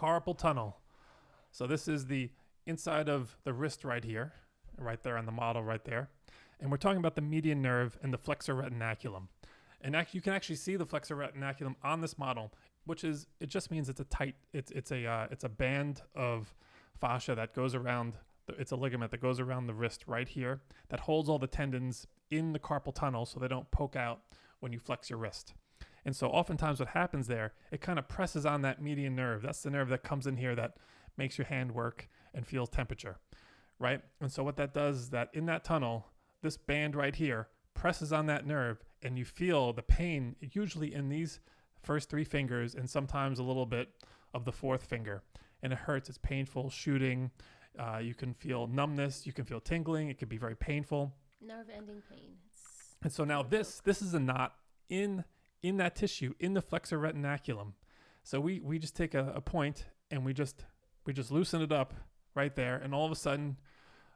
carpal tunnel. So this is the inside of the wrist right here, right there on the model right there. And we're talking about the median nerve and the flexor retinaculum. And you can actually see the flexor retinaculum on this model, which is, it just means it's a tight, it's a band of fascia that goes around, it's a ligament that goes around the wrist right here that holds all the tendons in the carpal tunnel so they don't poke out when you flex your wrist. And so oftentimes what happens there, it kind of presses on that median nerve. That's the nerve that comes in here that makes your hand work and feels temperature, right? And so what that does is that in that tunnel, this band right here presses on that nerve, and you feel the pain usually in these first three fingers and sometimes a little bit of the fourth finger. And it hurts, it's painful, shooting. You can feel numbness, you can feel tingling, it can be very painful. Nerve-ending pain. And so now this is a knot in that tissue, in the flexor retinaculum. So we just take a point and we just loosen it up right there, and all of a sudden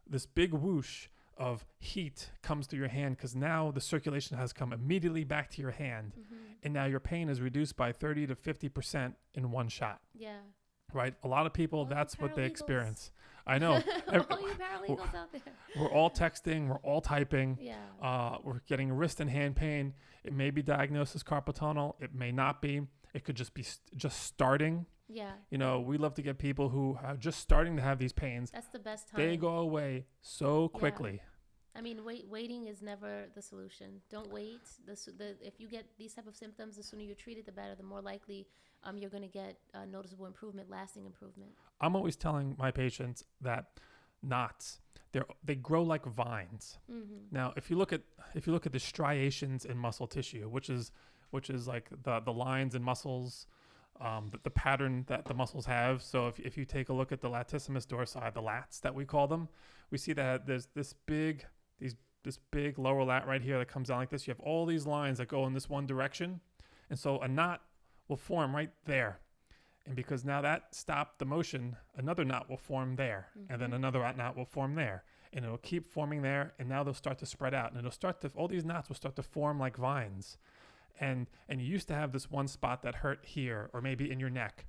this big whoosh of heat comes through your hand, because now the circulation has come immediately back to your hand, and now your pain is reduced by 30 to 50% in one shot. Yeah. Right? A lot of people, that's what they experience. I know. All you paralegals out there. We're all texting, we're all typing. Yeah. We're getting wrist and hand pain. It may be diagnosed as carpal tunnel. It may not be. It could just be just starting. Yeah. You know, we love to get people who are just starting to have these pains. That's the best time. They go away so quickly. Yeah. I mean, waiting is never the solution. Don't wait. If you get these type of symptoms, the sooner you're treated, the better. The more likely you're going to get noticeable improvement, lasting improvement. I'm always telling my patients that knots, they grow like vines. Now, if you look at the striations in muscle tissue, which is like the lines in muscles, the pattern that the muscles have. So if you take a look at the latissimus dorsi, the lats that we call them, we see that there's this big lower lat right here that comes down like this. You have all these lines that go in this one direction. And so a knot will form right there. And because now that stopped the motion, another knot will form there. And then another knot will form there. And it'll keep forming there. And now they'll start to spread out. And all these knots will start to form like vines. And you used to have this one spot that hurt here or maybe in your neck.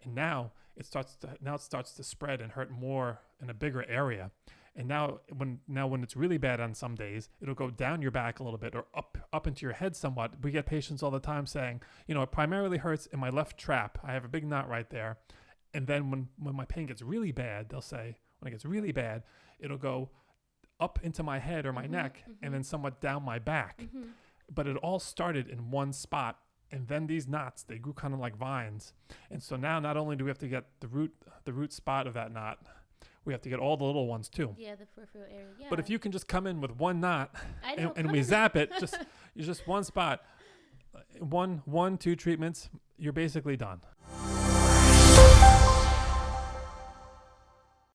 And now it starts to spread and hurt more in a bigger area. And now when it's really bad on some days, it'll go down your back a little bit or up into your head somewhat. We get patients all the time saying, it primarily hurts in my left trap. I have a big knot right there. And then when my pain gets really bad, they'll say, when it gets really bad, it'll go up into my head or my neck and then somewhat down my back. But it all started in one spot. And then these knots, they grew kind of like vines. And so now not only do we have to get the root spot of that knot, we have to get all the little ones too. Yeah, the peripheral area. Yeah. But if you can just come in with one knot and we zap it, just one spot, 2 treatments, you're basically done.